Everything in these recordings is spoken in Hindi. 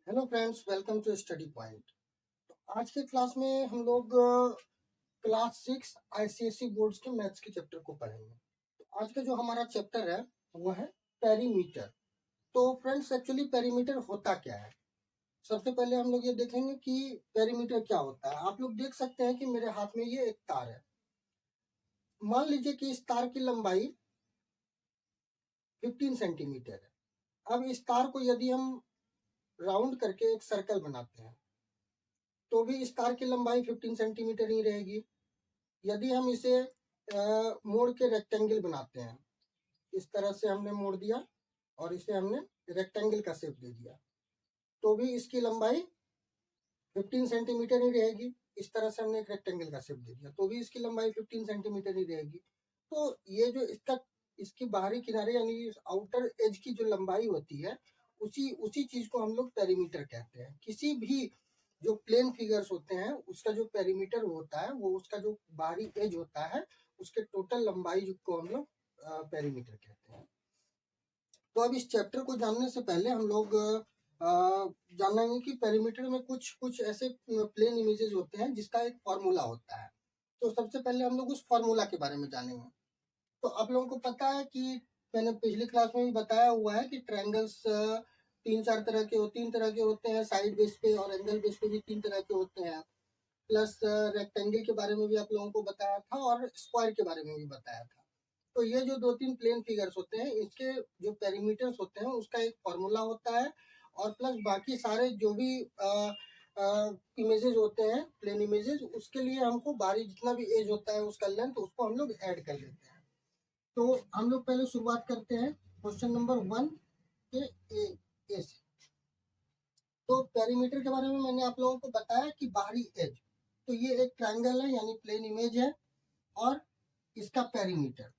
Hello friends, welcome to study point. आज के क्लास में हम लोग क्लास 6 आईसीएसई बोर्ड्स के मैथ्स के चैप्टर को पढ़ेंगे। तो आज का जो हमारा चैप्टर है वो है पेरीमीटर। तो फ्रेंड्स, एक्चुअली पेरीमीटर होता क्या है? सबसे पहले हम लोग ये देखेंगे कि पेरीमीटर क्या होता है। आप लोग देख सकते हैं कि मेरे हाथ में ये एक तार है। मान लीजिए कि इस तार की लंबाई 15 सेंटीमीटर है। अब इस तार को यदि हम राउंड करके एक सर्कल बनाते हैं तो भी इस तार की लंबाई 15 सेंटीमीटर ही रहेगी। यदि हम इसे मोड़ के रेक्टेंगल बनाते हैं, इस तरह से हमने मोड़ दिया और इसे हमने रेक्टेंगल का शेप दे दिया, तो भी इसकी लंबाई 15 सेंटीमीटर ही रहेगी। इस तरह से हमने एक रेक्टेंगल का शेप दे दिया तो भी इसकी लंबाई 15 सेंटीमीटर ही रहेगी। तो ये जो इसकी बाहरी किनारे यानी आउटर एज की जो लंबाई होती है, उसी उसी चीज को हम लोग पेरीमीटर कहते हैं। किसी भी जो प्लेन फिगर्स होते हैं उसका जो पेरीमीटर होता है वो उसका जो बाहरी एज होता है, उसके टोटल लंबाई को हम लोग पेरीमीटर कहते हैं। तो अब इस चैप्टर को जानने से पहले हम लोग जानेंगे कि पेरीमीटर में कुछ कुछ ऐसे प्लेन इमेजेस होते हैं जिसका एक फॉर्मूला होता है। तो सबसे पहले हम लोग उस फॉर्मूला के बारे में जानेंगे। तो आप लोगों को पता है कि मैंने पिछली क्लास में भी बताया हुआ है कि ट्रायंगल्स तीन तरह के होते हैं, साइड बेस पे और एंगल बेस पे भी तीन तरह के होते हैं। प्लस रेक्टेंगल के बारे में भी आप लोगों को बताया था और स्क्वायर के बारे में भी बताया था। तो ये जो दो तीन प्लेन फिगर्स होते हैं, इसके जो पेरीमीटर्स होते हैं उसका एक फॉर्मूला होता है। और प्लस बाकी सारे जो भी इमेजेस होते हैं, प्लेन इमेजेस, उसके लिए हमको बाहरी जितना भी एज होता है उसका लेंथ, उसको हम लोग ऐड कर लेते हैं। तो हम लोग पहले शुरुआत करते हैं क्वेश्चन नंबर 1 के ए से। तो पेरीमीटर के बारे में मैंने आप लोगों को बताया कि बाहरी एज, तो ये एक ट्रायंगल है यानी प्लेन इमेज है, और इसका पेरीमीटर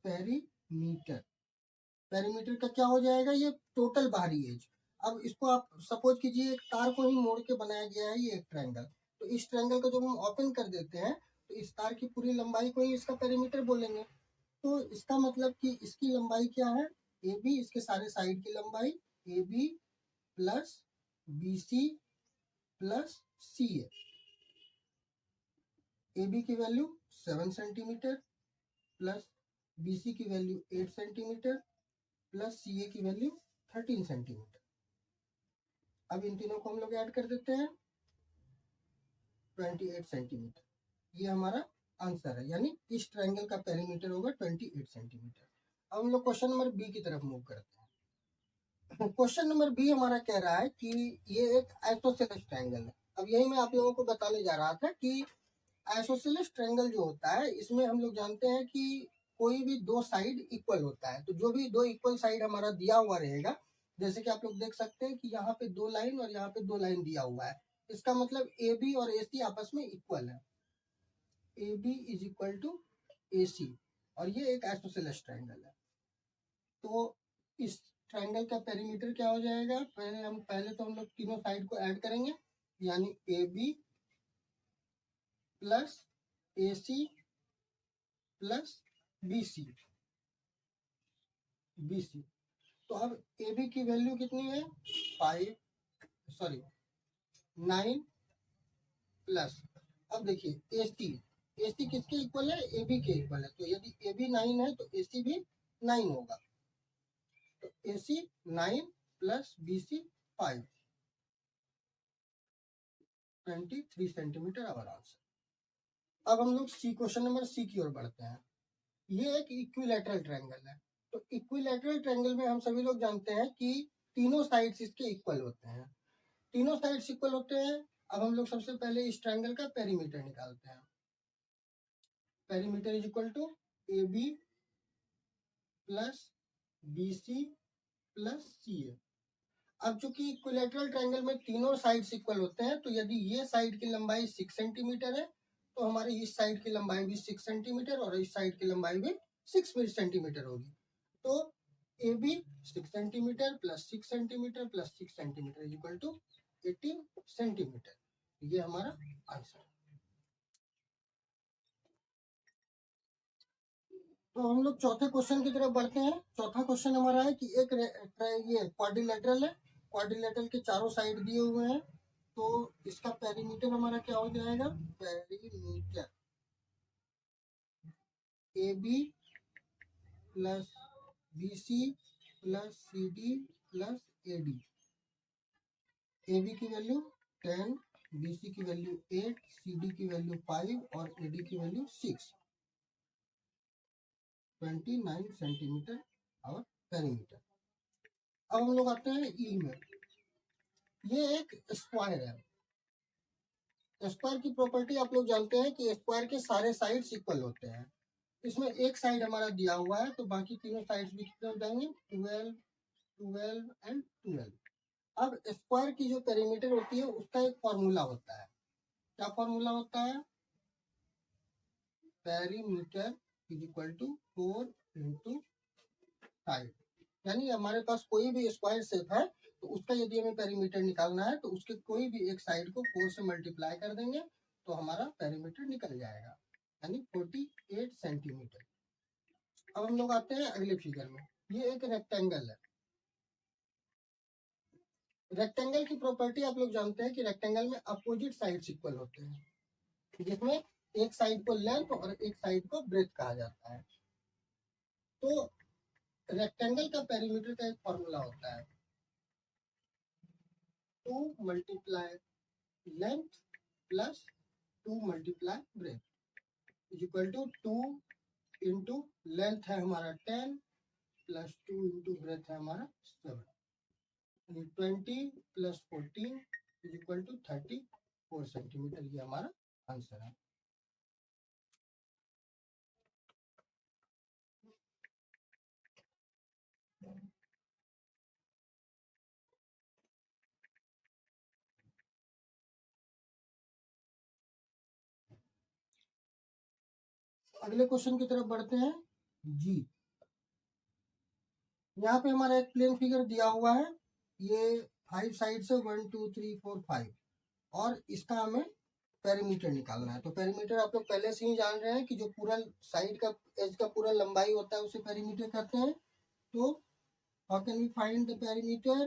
पेरीमीटर पेरीमीटर का क्या हो जाएगा? ये टोटल बाहरी एज। अब इसको आप सपोज कीजिए एक तार को ही मोड़ के बनाया गया है ये एक ट्रायंगल। तो इस ट्रायंगल को जब हम ओपन कर देते हैं तो इस तार की पूरी लंबाई को ही इसका पेरीमीटर बोलेंगे। तो इसका मतलब कि इसकी लंबाई क्या है? ए बी, इसके सारे साइड की लंबाई A B plus B C plus C A. A B की value 7 centimetre plus B C की value 8 centimetre plus C A की वैल्यू 13 सेंटीमीटर। अब इन तीनों को हम लोग ऐड कर देते हैं, 28 सेंटीमीटर। ये हमारा आंसर है, यानी इस ट्रायंगल का पेरीमीटर होगा 28 सेंटीमीटर। अब हम लोग क्वेश्चन नंबर बी की तरफ मूव करते हैं। क्वेश्चन नंबर बी हमारा कह रहा है कि ये एक आइसोसेलेस ट्रायंगल है। अब यही मैं आप लोगों को बताने जा रहा था कि आइसोसेलेस ट्रायंगल जो होता है, इसमें हम लोग जानते हैं कि कोई भी दो साइड इक्वल होता है। तो जो भी दो इक्वल साइड हमारा दिया हुआ रहेगा, जैसे कि आप लोग देख सकते हैं कि यहाँ पे दो लाइन और यहाँ पे दो लाइन दिया हुआ है, इसका मतलब ए बी और ए सी आपस में इक्वल है। A B is equal to A C, और ये एक आइसोसेलेस ट्रायंगल है। तो इस ट्रायंगल का पेरीमीटर क्या हो जाएगा? पहले तो हम लोग तीनों साइड को ऐड करेंगे, यानी A B plus A C plus B C. तो अब ए बी की वैल्यू कितनी है? 9 प्लस, अब देखिए ए सी किसके इक्वल है? ए बी के इक्वल है। तो यदि ए बी 9 है तो ए सी भी 9 होगा। तो A C 9 plus B C 5, 23 centimetre our answer. अब हम लोग क्वेश्चन नंबर सी की ओर बढ़ते हैं। ये एक इक्विलैटरल ट्रायंगल है। तो इक्विलैटरल ट्रायंगल में हम सभी लोग जानते हैं कि तीनों साइड्स इसके इक्वल होते हैं। तीनों साइड्स इक्वल होते हैं। अब हम लोग सबसे पहले इस ट्रायंगल का पेरीमीटर निकालते हैं। Perimeter is equal to A B plus B C plus C A. अब चूंकि इक्विलैटरल ट्रायंगल में तीनों साइड्स इक्वल होते हैं, तो यदि ये साइड की लंबाई 6 सेंटीमीटर है तो हमारी इस साइड की लंबाई भी 6 सेंटीमीटर और इस साइड की लंबाई भी 6 सेंटीमीटर होगी। तो A B 6 centimetre plus 6 centimetre plus 6 centimetre is equal to 18 centimetre. ये हमारा आंसर है। तो हम लोग चौथे क्वेश्चन की तरफ बढ़ते हैं। चौथा क्वेश्चन हमारा है कि एक ये क्वाड्रिलेटरल है क्वाड्रिलेटरल के चारों साइड दिए हुए हैं, तो इसका पेरीमीटर हमारा क्या हो जाएगा, perimeter A B plus B C plus C D plus A D. A B की वैल्यू 10, बी सी की वैल्यू 8, सी डी की वैल्यू 5 और ए डी की वैल्यू 6, 29 सेंटीमीटर और पेरीमीटर। अब हम लोग आते हैं ई में। ये एक स्क्वायर है। स्क्वायर की प्रॉपर्टी आप लोग जानते हैं कि स्क्वायर के सारे साइड्स इक्वल होते हैं। इसमें एक साइड हमारा दिया हुआ है, तो बाकी तीनों साइड्स भी कितने हो जाएंगे, 12, 12 एंड 12। अब स्क्वायर की जो पेरीमीटर होती है उसका एक फॉर्मूला होता है। क्या फॉर्मूला होता है, perimeter is equal to 4 into side. यानी हमारे पास कोई भी स्क्वायर शेप है, तो उसका यदि हमें पेरीमीटर निकालना है तो उसके कोई भी एक साइड को 4 से मल्टीप्लाई कर देंगे तो हमारा पेरीमीटर निकल जाएगा, यानी 48 सेंटीमीटर। अब हम लोग आते हैं अगले फिगर में। ये एक रेक्टेंगल है। रेक्टेंगल की प्रॉपर्टी आप लोग जानते हैं कि रेक्टेंगल में अपोजिट साइड्स इक्वल होते हैं, जिसमें एक साइड को लेंथ और एक साइड को ब्रेथ कहा जाता है। तो रेक्टेंगल का पेरीमीटर का एक फॉर्मूला होता है, 2 multiply length plus 2 multiply breadth is equal to 2 into length है हमारा 10 प्लस 2 इंटू ब्रेथ है हमारा 7, 20 plus 14 is equal to 34 centimetre. ये हमारा आंसर है। अगले क्वेश्चन की तरफ बढ़ते हैं जी। यहाँ पे हमारा एक प्लेन फिगर दिया हुआ है। ये 5 साइड से 1 2 3 4 5 और इसका हमें पेरीमीटर निकालना है। तो पेरीमीटर आप लोग पहले से ही जान रहे हैं कि जो पूरा साइड का एज का पूरा लंबाई होता है उसे पेरीमीटर कहते हैं। तो how can we find the perimeter,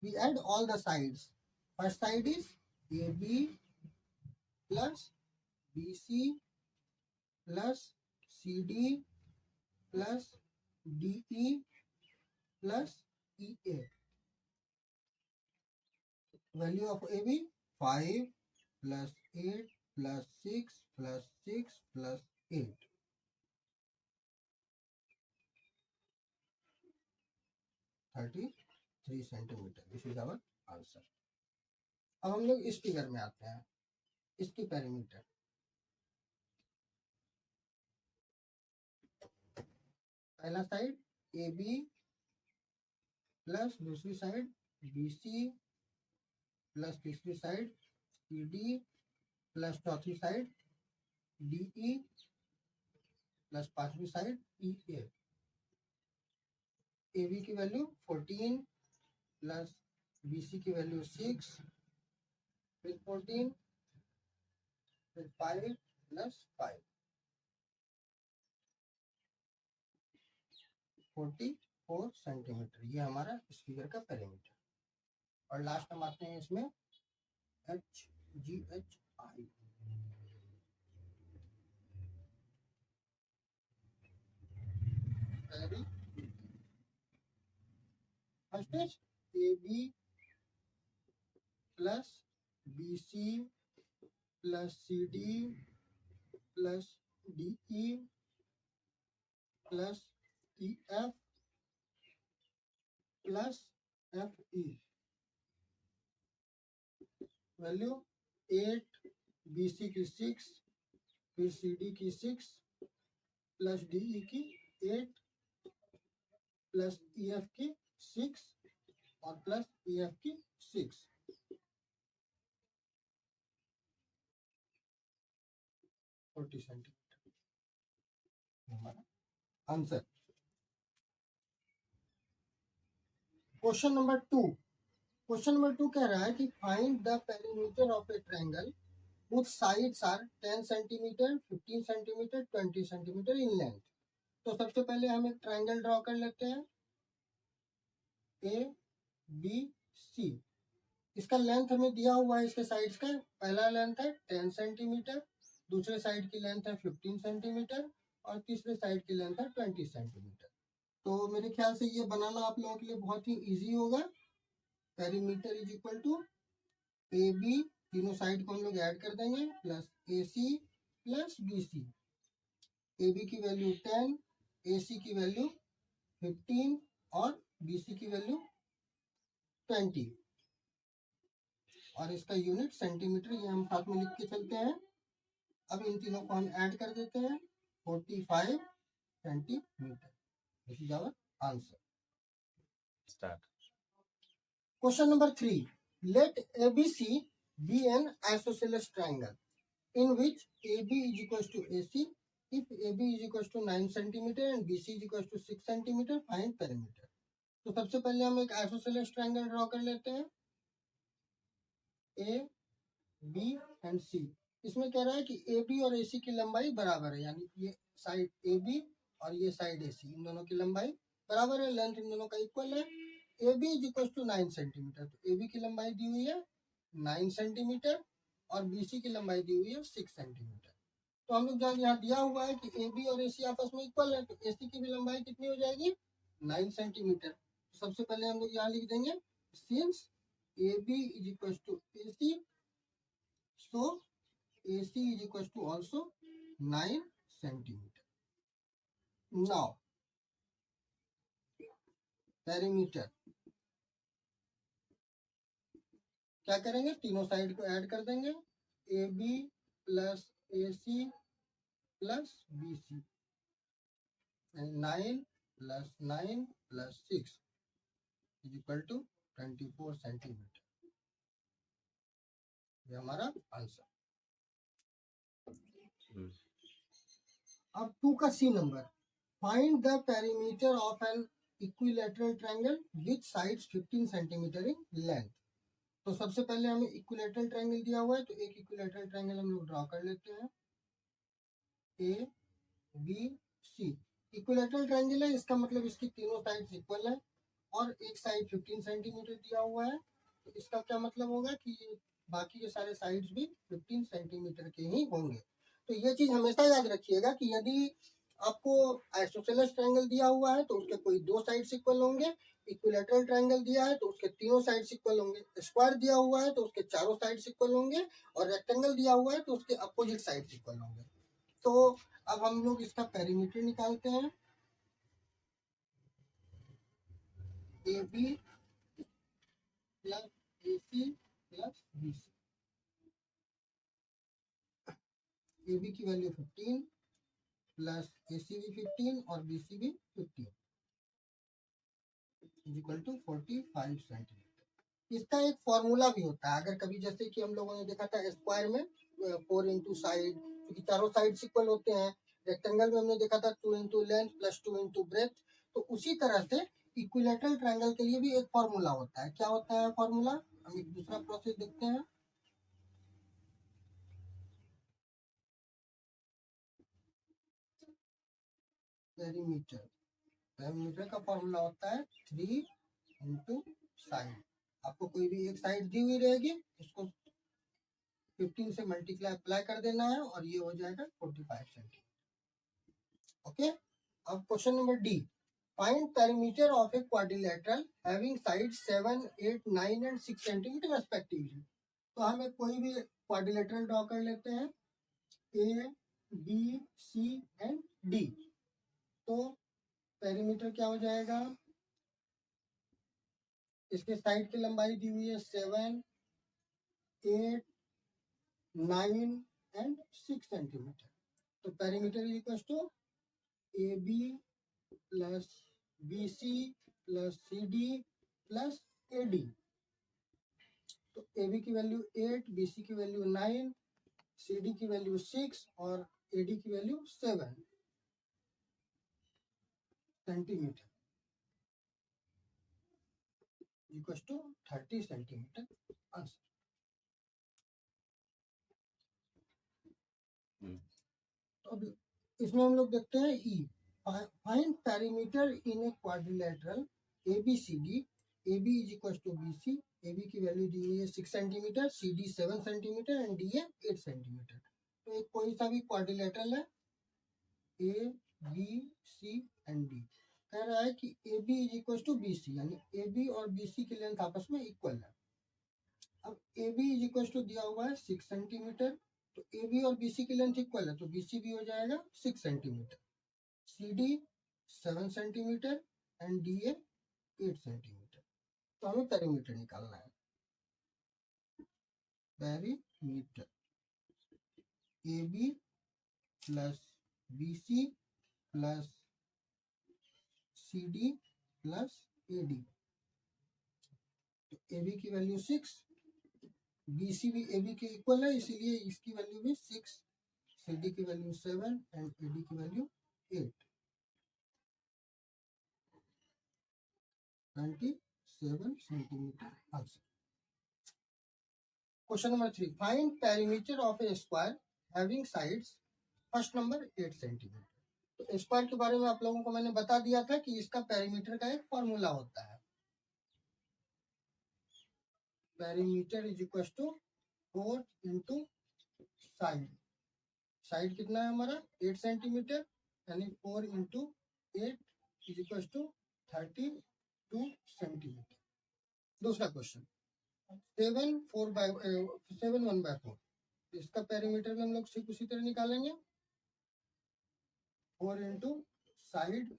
we add all the sides. First side is A B plus B C plus C D plus D E plus E A. Value of A B 5 plus 8 plus 6 plus 6 plus 8, 33 centimetre. This is our answer. अब हम लोग इस फिगर में आते हैं, इसकी पेरीमीटर। पहला साइड ए बी प्लस दूसरी साइड बी सी प्लस तीसरी साइड सी डी प्लस चौथी साइड डी ई प्लस पांचवी side E A. A B की वैल्यू 14 प्लस बी सी की वैल्यू 6, फिर 14, फिर 5 प्लस 5, 44 सेंटीमीटर। ये हमारा इस फिगर का पेरीमीटर। और लास्ट हम आते हैं इसमें H G H I. First is A B plus B C plus C D plus D E plus E F plus F E. Value 8, B C की 6, फिर सी डी की 6 प्लस डी ई की 8 प्लस ई एफ की 6 और प्लस ई एफ की 6, 40 सेंटीमीटर हमारा answer. Question number 2। Question number 2 कह रहा है कि find the perimeter of A triangle whose sides are 10 centimetre, 15 centimetre, 20 centimetre in length. तो सबसे पहले हम एक ट्रायंगल ड्रॉ कर लेते हैं। A B C. इसका लेंथ हमें दिया हुआ है इसके साइड्स का। पहला लेंथ है 10 सेंटीमीटर, दूसरे साइड की लेंथ है 15 सेंटीमीटर और तीसरे साइड की लेंथ है 20 सेंटीमीटर। तो मेरे ख्याल से ये बनाना आप लोगों के लिए बहुत ही इजी होगा। Perimeter is equal to A B, तीनों साइड को हम लोग ऐड कर देंगे, plus A C plus B C. A B की वैल्यू 10, ए सी की वैल्यू 15 और बी सी की वैल्यू 20 और इसका यूनिट सेंटीमीटर, ये हम साथ में लिख के चलते हैं। अब इन तीनों को हम ऐड कर देते हैं, 45 centimetre. This is our answer. Start. Question number 3, let ABC be an isosceles triangle in which AB is equals to AC. If AB is equals to 9 centimeter and BC is equals to 6 centimeter, find perimeter. तो सबसे पहले हम एक आइसोसेलेस ट्रायंगल ड्रॉ कर लेते हैं, ए बी एंड सी। इसमें कह रहा है कि ए बी और ए सी की लंबाई बराबर है, यानी ये साइड ए बी और ये साइड ए सी, इन दोनों की लंबाई बराबर है, लेंथ इन दोनों का इक्वल है। A B is equal to 9 centimetre, तो ए बी की लंबाई दी हुई है 9 सेंटीमीटर और बी सी की लंबाई दी हुई है 6 सेंटीमीटर। तो हम लोग जहाँ यहाँ दिया हुआ है कि ए बी और ए सी आपस में इक्वल है, तो ए सी की भी लंबाई कितनी हो जाएगी 9 सेंटीमीटर। तो सबसे पहले हम लोग यहाँ लिख देंगे, since A B is equal to A C, so AC is equals to also 9 centimeter. Now perimeter क्या करेंगे, तीनों साइड को ऐड कर देंगे, AB plus AC plus BC, 9 plus 9 plus 6 is equal to 24 centimetre. ये हमारा आंसर। अब 2 का C number, find the perimeter of an equilateral triangle with sides 15 centimetre in length. तो सबसे पहले हमें इक्विलैटरल ट्रायंगल दिया हुआ है, तो एक इक्विलैटरल ट्रायंगल हम लोग ड्रॉ कर लेते हैं, A B C. Equilateral triangle है, इसका मतलब इसकी तीनों साइड्स इक्वल है और एक साइड 15 सेंटीमीटर दिया हुआ है, तो इसका क्या मतलब होगा कि बाकी के सारे साइड्स भी 15 सेंटीमीटर के ही होंगे। तो ये चीज हमेशा याद रखिएगा कि यदि आपको आइसोसेलेस ट्रायंगल दिया हुआ है तो उसके कोई दो साइड्स इक्वल होंगे, इक्विलैटरल ट्रायंगल दिया है तो उसके तीनों साइड्स इक्वल होंगे, स्क्वायर दिया हुआ है तो उसके चारों साइड्स इक्वल होंगे और रेक्टेंगल दिया हुआ है तो उसके अपोजिट साइड्स इक्वल होंगे। तो अब हम लोग इसका पेरीमीटर निकालते हैं, A B plus A C plus B C. A B की वैल्यू 15 प्लस ए सी भी 15 और बी सी भी 15 इज इक्वल टू 45 सेंटीमीटर। इसका एक फॉर्मूला भी होता है, अगर कभी जैसे कि हम लोगों ने देखा था स्क्वायर में 4 इंटू साइड, क्योंकि चारों साइड इक्वल होते हैं। रेक्टेंगल में हमने देखा था 2 into length plus 2 into breath. तो उसी तरह से इक्विलैटरल ट्रायंगल के लिए भी एक फॉर्मूला होता है। क्या होता है फॉर्मूला, हम एक दूसरा प्रोसेस देखते हैं। पेरीमीटर का फॉर्मूला होता है 3 इंटू साइड। आपको कोई भी एक साइड दी हुई रहेगी, उसको 15 से मल्टीप्लाई अप्लाई कर देना है और ये हो जाएगा 45 सेंटीमीटर। ओके, अब question number D, find perimeter of a quadrilateral having side 7, 8, 9 and 6 centimetre respectively. तो हम एक कोई भी क्वाड्रिलेटरल ड्रॉ कर लेते हैं, A B C and D. तो पेरीमीटर क्या हो जाएगा, इसके साइड की लंबाई दी हुई है 7, 8, 9 एंड 6 सेंटीमीटर। तो perimeter equals to A B plus B C plus C D plus A D. तो ए बी की वैल्यू 8, बी सी की वैल्यू 9, सी डी की वैल्यू 6 और ए डी की value 7 centimetre equals to 30 centimetre answer. तो अब इसमें हम लोग देखते हैं E, find perimeter in a quadrilateral ABCD A B is equal to B C. A B की वैल्यू दी हुई है 6 centimetre, C D 7 centimetre and D A 8 centimetre. तो एक कोई सा भी क्वाड्रिलेटरल है A B C and D, कह रहा है कि A B is equal to B C, यानी ए बी और बी सी की लेंथ आपस में इक्वल है। अब A B is equal to दिया हुआ है 6 सेंटीमीटर, तो ए बी और बी सी की लेंथ इक्वल है, तो बी सी भी हो जाएगा 6 centimetre, C D 7 centimetre and D A 8 centimetre. तो हमें पेरीमीटर निकालना है। Perimeter A B plus B C plus C D plus A D. तो ए बी की वैल्यू 6, बी सी भी ए बी के इक्वल है, इसीलिए इसकी वैल्यू भी 6, सी डी की वैल्यू 7 एंड ए डी की value 8, 27 centimetre answer. Question number 3, find perimeter of A square having sides first number 8 centimetre. तो स्क्वायर के बारे में आप लोगों को मैंने बता दिया था कि इसका पेरीमीटर का एक फॉर्मूला होता है, perimeter is equal to 4 into side. Side कितना है हमारा 8 सेंटीमीटर, यानी 4 into 8 is equal to 32 centimetre. दूसरा क्वेश्चन 7 1/4, इसका पेरीमीटर में हम लोग सिर्फ उसी तरह निकालेंगे, 4 इंटू साइड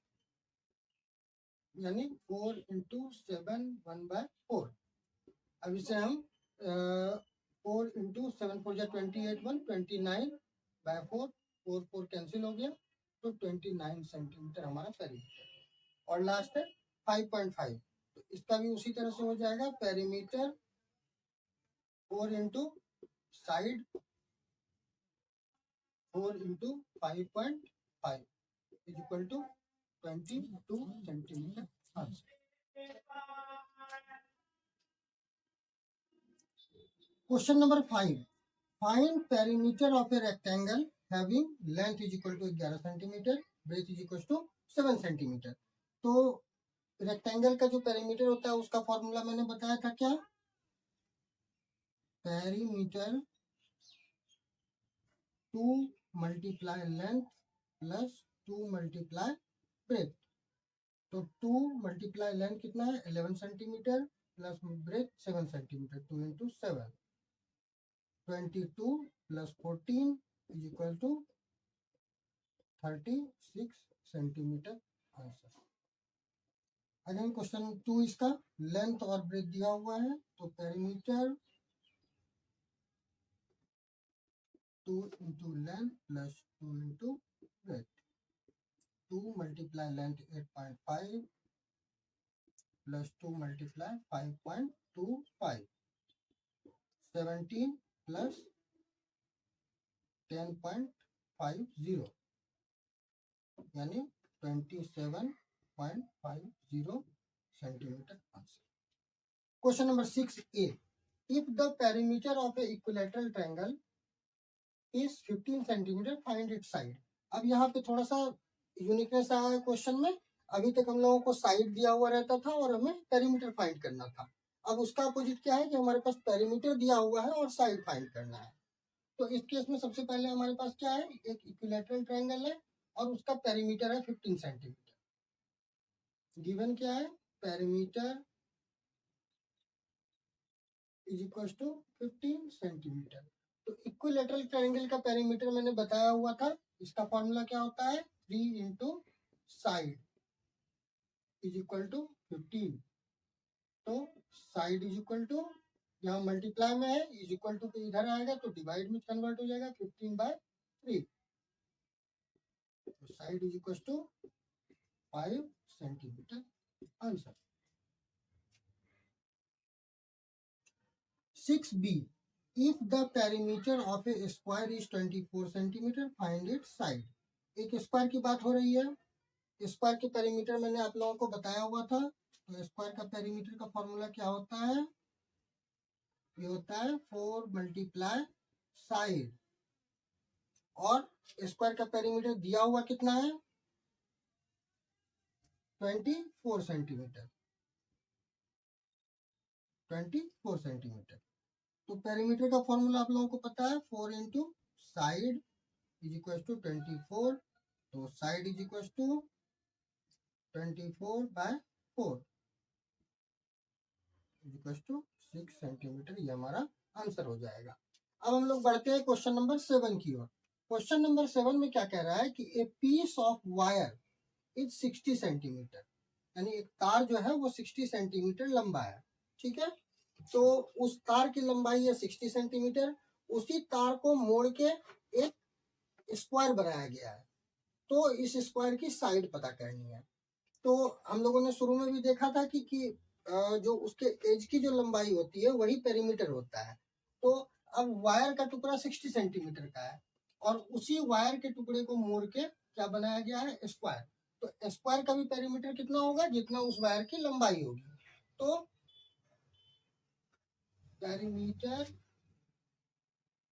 यानी 4 इंटू 7 1/4। अब इसे हम 4 इंटू 7 4 28 1 29/4, 4 4 कैंसिल हो गया, तो 29 सेंटीमीटर हमारा पेरीमीटर। और लास्ट है 5.5, तो इसका भी उसी तरह से हो जाएगा, perimeter 4 into side 4 into 5.5 is equal to 22 centimetre answer. Question number 5, find perimeter of a rectangle having length is equal to 11 centimetre, breadth is equal to 7 centimetre. तो रेक्टेंगल का जो पेरीमीटर होता है उसका फॉर्मूला मैंने बताया था क्या, perimeter 2 multiply length plus 2 multiply breadth. तो 2 मल्टीप्लाई लेंथ कितना है 11 centimetre plus breadth 7 centimetre, 2 into 7, 22 plus 14 is equal to 36 centimetre answer. Again question 2, इसका लेंथ और ब्रेथ दिया हुआ है, तो perimeter 2 into length plus 2 into breadth, 2 multiply length 8.5 plus 2 multiply 5.25, 17 plus 10.50 यानी 27.50 centimetre answer. Question number 6A, if the perimeter of A equilateral triangle is 15 centimetre find its side. अब यहाँ पे थोड़ा सा यूनिकनेस आया है क्वेश्चन में। अभी तक हम लोगों को साइड दिया हुआ रहता था और हमें पेरीमीटर फाइंड करना था। अब उसका अपोजिट क्या है कि हमारे पास पेरीमीटर दिया हुआ है और साइड फाइंड करना है। तो इस केस में सबसे पहले हमारे पास क्या है, एक इक्विलैटरल ट्रायंगल है और उसका पेरीमीटर है 15 सेंटीमीटर। गिवन क्या है, perimeter is equal to 15 centimetre. तो इक्विलैटरल ट्रायंगल का पेरीमीटर मैंने बताया हुआ था, इसका फॉर्मूला क्या होता है, 3 into side is equal to 15। तो साइड इज इक्वल टू, यहाँ मल्टीप्लाई में है, इज इक्वल टू इधर आएगा तो डिवाइड में कन्वर्ट हो जाएगा, 15/3। तो side is equal to 5 centimetre answer. 6B, if the perimeter of a square is 24 centimetre find its side. एक स्क्वायर की बात हो रही है, स्क्वायर के पेरीमीटर मैंने आप लोगों को बताया हुआ था। तो स्क्वायर का पेरीमीटर का फॉर्मूला क्या होता है, ये होता है 4 मल्टीप्लाई साइड, और स्क्वायर का पेरीमीटर दिया हुआ कितना है 24 सेंटीमीटर। 24 सेंटीमीटर। तो पेरीमीटर का फॉर्मूला आप लोगों को पता है, 4 into side is equal to 24। तो side is equal to 24/4 is equal to 6 centimetre. ये हमारा आंसर हो जाएगा। अब हम लोग बढ़ते हैं क्वेश्चन नंबर 7 की ओर। क्वेश्चन नंबर 7 में क्या कह रहा है कि a piece of wire is 60 centimetre, यानी एक तार जो है वो 60 सेंटीमीटर लंबा है। ठीक है, तो उस तार की लंबाई है 60 सेंटीमीटर। उसी तार को मोड़ के एक स्क्वायर बनाया गया है, तो इस स्क्वायर की साइड पता करनी है। तो हम लोगों ने शुरू में भी देखा था कि जो उसके एज की जो लंबाई होती है वही पेरीमीटर होता है। तो अब वायर का टुकड़ा 60 सेंटीमीटर का है और उसी वायर के टुकड़े को मोड़ के क्या बनाया गया है, स्क्वायर। तो स्क्वायर का भी पेरीमीटर कितना होगा, जितना उस वायर की लंबाई होगी। तो perimeter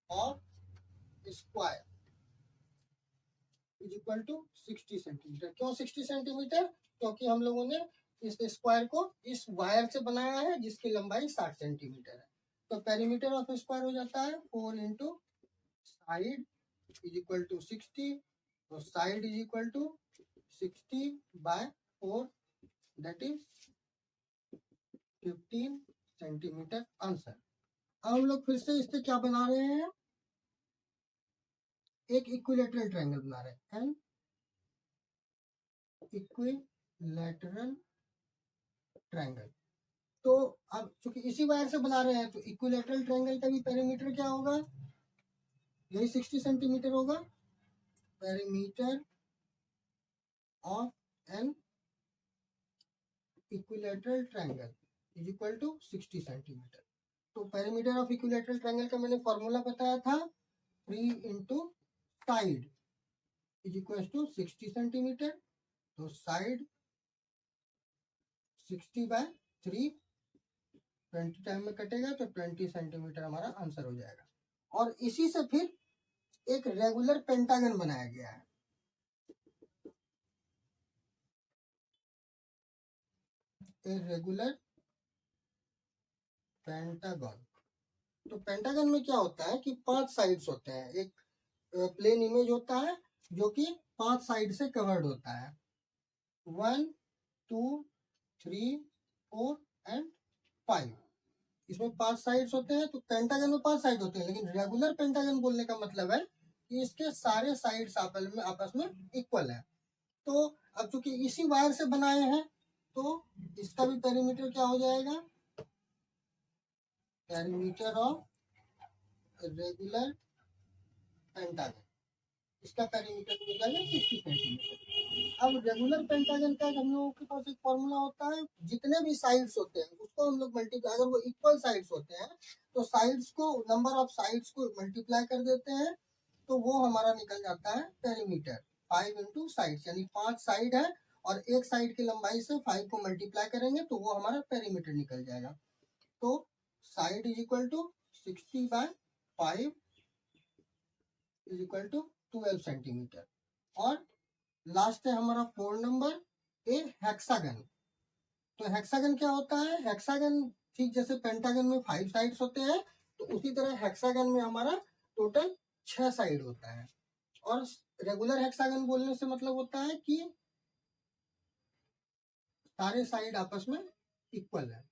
of square is equal to 60 centimetre. क्यों 60 सेंटीमीटर? क्योंकि हम लोगों ने इस स्क्वायर को इस वायर से बनाया है जिसकी लंबाई 60 सेंटीमीटर है। तो पेरीमीटर ऑफ स्क्वायर हो जाता है 4 into side is equal to 60। तो side is equal to 60/4 that is 15 centimetre answer. अब हम लोग फिर से इससे क्या बना रहे हैं, एक इक्विलेटरल ट्रायंगल बना रहे हैं, एन इक्विलेटरल ट्रायंगल। तो अब चूंकि इसी वायर से बना रहे हैं तो इक्विलेटरल ट्रायंगल का भी पेरीमीटर क्या होगा, यही 60 सेंटीमीटर होगा। Perimeter of an equilateral triangle is equal to 60 centimetre. तो पेरीमीटर ऑफ इक्विलेटरल ट्रायंगल का मैंने फॉर्मूला बताया था, 3 into side is equal to 60 centimetre. तो साइड 60/3 20 टाइम में कटेगा तो 20 सेंटीमीटर हमारा आंसर हो जाएगा। और इसी से फिर एक रेगुलर पेंटागन बनाया गया है। Regular pentagon. तो पेंटागन में क्या होता है कि 5 साइड्स होते हैं। एक प्लेन इमेज होता है जो कि 5 साइड से कवर्ड होता है, 1 2 3 4 एंड 5। इसमें 5 साइड्स होते हैं। तो पेंटागन में 5 साइड होते हैं, लेकिन रेगुलर पेंटागन बोलने का मतलब है कि इसके सारे साइड्स आपस में इक्वल है। तो अब चूंकि इसी वायर से बनाए हैं तो इसका भी पेरीमीटर क्या हो जाएगा, पेरीमीटर ऑफ रेगुलर पेंटागन, इसका पेरीमीटर हो जाएगा 60 सेंटीमीटर। अब रेगुलर पेंटागन का हम लोगों के पास एक फॉर्मूला होता है, जितने भी साइड्स होते हैं उसको हम लोग मल्टीप्लाई, अगर वो इक्वल साइड्स होते हैं तो साइड्स को, नंबर ऑफ साइड्स को मल्टीप्लाई कर देते हैं, तो वो हमारा निकल जाता है पेरीमीटर। 5 इंटू साइड्स, यानी 5 साइड है और एक साइड की लंबाई से 5 को मल्टीप्लाई करेंगे तो वो हमारा पेरीमीटर निकल जाएगा। तो side is equal to 60/5 is equal to 12 centimetre. और लास्ट है हमारा 4 नंबर, ए हेक्सागन। तो हेक्सागन क्या होता है, हेक्सागन ठीक जैसे पेंटागन में 5 साइड्स होते हैं तो उसी तरह हेक्सागन में हमारा टोटल 6 साइड होता है। और रेगुलर हेक्सागन बोलने से मतलब होता है कि सारे साइड आपस में इक्वल है,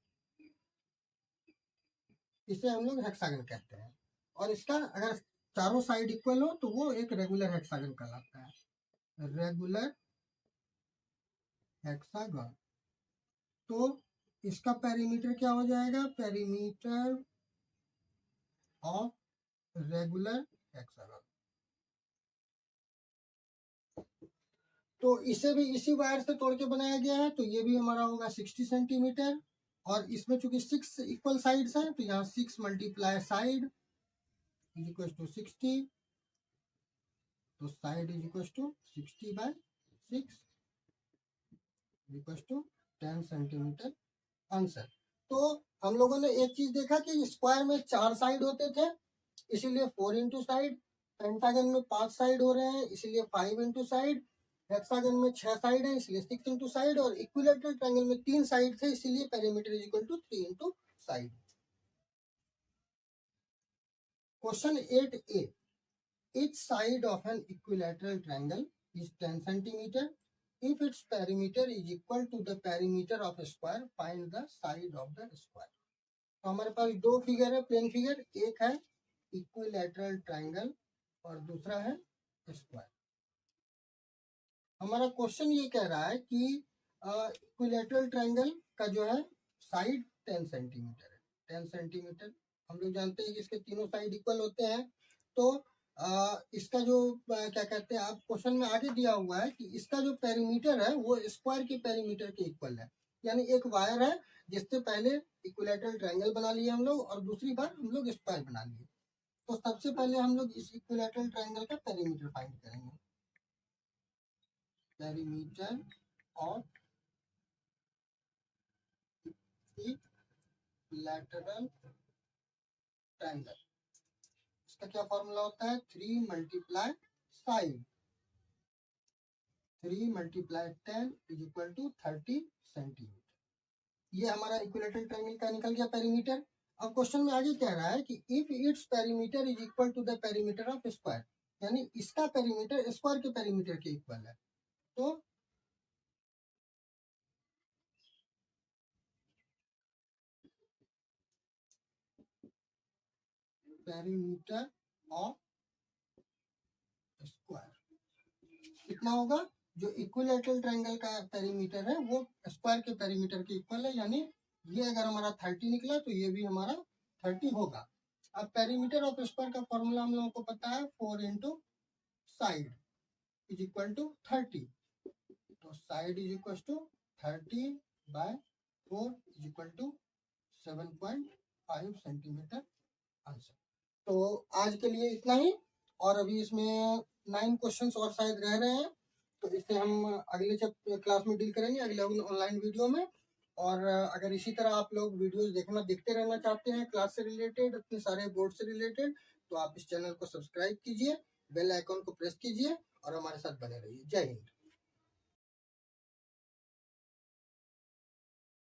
इसे हम लोग हेक्सागन कहते हैं। और इसका अगर चारों साइड इक्वल हो तो वो एक रेगुलर हेक्सागन कहलाता है, रेगुलर हेक्सागन। तो इसका पेरीमीटर क्या हो जाएगा, पेरीमीटर ऑफ रेगुलर हेक्सागन। तो इसे भी इसी वायर से तोड़ के बनाया गया है, तो ये भी हमारा होगा 60 सेंटीमीटर। और इसमें चूंकि 6 इक्वल साइड्स हैं तो यहाँ 6 multiply side is equal to 60। तो side is equal to 60/6 equal to 10 centimetre answer. तो हम लोगों ने एक चीज देखा कि स्क्वायर में 4 साइड होते थे, इसीलिए 4 इंटू साइड। पेंटागन में 5 साइड हो रहे हैं इसीलिए 5 इंटू साइड। हेक्सागन में 6 साइड है इसलिए 6 इंटू साइड। और इक्विलेटरल ट्रायंगल में 3 साइड थे इसीलिए perimeter is equal to 3 into side. Question 8A, each side of an equilateral triangle is 10 centimeter. If its perimeter is equal to the perimeter of a square, find the side of the square. तो हमारे पास दो फिगर है, प्लेन फिगर, एक है इक्विलैटरल ट्रायंगल और दूसरा है स्क्वायर। हमारा क्वेश्चन ये कह रहा है कि इक्विलैटरल ट्रायंगल का जो है साइड 10 सेंटीमीटर है। 10 सेंटीमीटर हम लोग जानते हैं कि इसके तीनों साइड इक्वल होते हैं। तो इसका जो क्या कहते हैं, आप क्वेश्चन में आगे दिया हुआ है कि इसका जो पेरीमीटर है वो स्क्वायर के पेरीमीटर के इक्वल है। यानी एक वायर है जिससे पहले इक्विलैटरल ट्रायंगल बना लिए हम लोग और दूसरी बार हम लोग स्क्वायर बना लिए। तो सबसे पहले हम लोग इस इक्विलैटरल ट्रायंगल का पेरीमीटर फाइंड करेंगे। पेरीमीटर ऑफ इक्विलैटरल ट्रायंगल, इसका क्या फॉर्मूला होता है, 3 multiply side, 3 multiply 10 is equal to 30 centimetre. ये हमारा इक्विलैटरल ट्रायंगल का निकल गया पेरीमीटर। अब क्वेश्चन में आगे कह रहा है कि if its perimeter is equal to the perimeter of square, यानी इसका पेरीमीटर स्क्वायर के पेरीमीटर के इक्वल है। तो पेरीमीटर ऑफ स्क्वायर कितना होगा, जो इक्विलैटरल ट्रायंगल का पेरीमीटर है वो स्क्वायर के पेरीमीटर के इक्वल है। यानी ये अगर हमारा 30 निकला तो ये भी हमारा 30 होगा। अब पेरीमीटर ऑफ स्क्वायर का फॉर्मूला हम लोगों को पता है, 4 into side is equal to 30। तो side is equal to 30 by 4 is equal to 7.5 centimetre answer. तो आज के लिए इतना ही, और अभी इसमें 9 क्वेश्चंस और शायद रह रहे हैं, तो इसे हम अगले क्लास में डील करेंगे, अगले ऑनलाइन वीडियो में। और अगर इसी तरह आप लोग वीडियोस देखते रहना चाहते हैं क्लास से रिलेटेड, अपने सारे बोर्ड से रिलेटेड, तो आप इस चैनल को सब्सक्राइब कीजिए, बेल आइकॉन को प्रेस कीजिए और हमारे साथ बने रहिए। जय हिंद।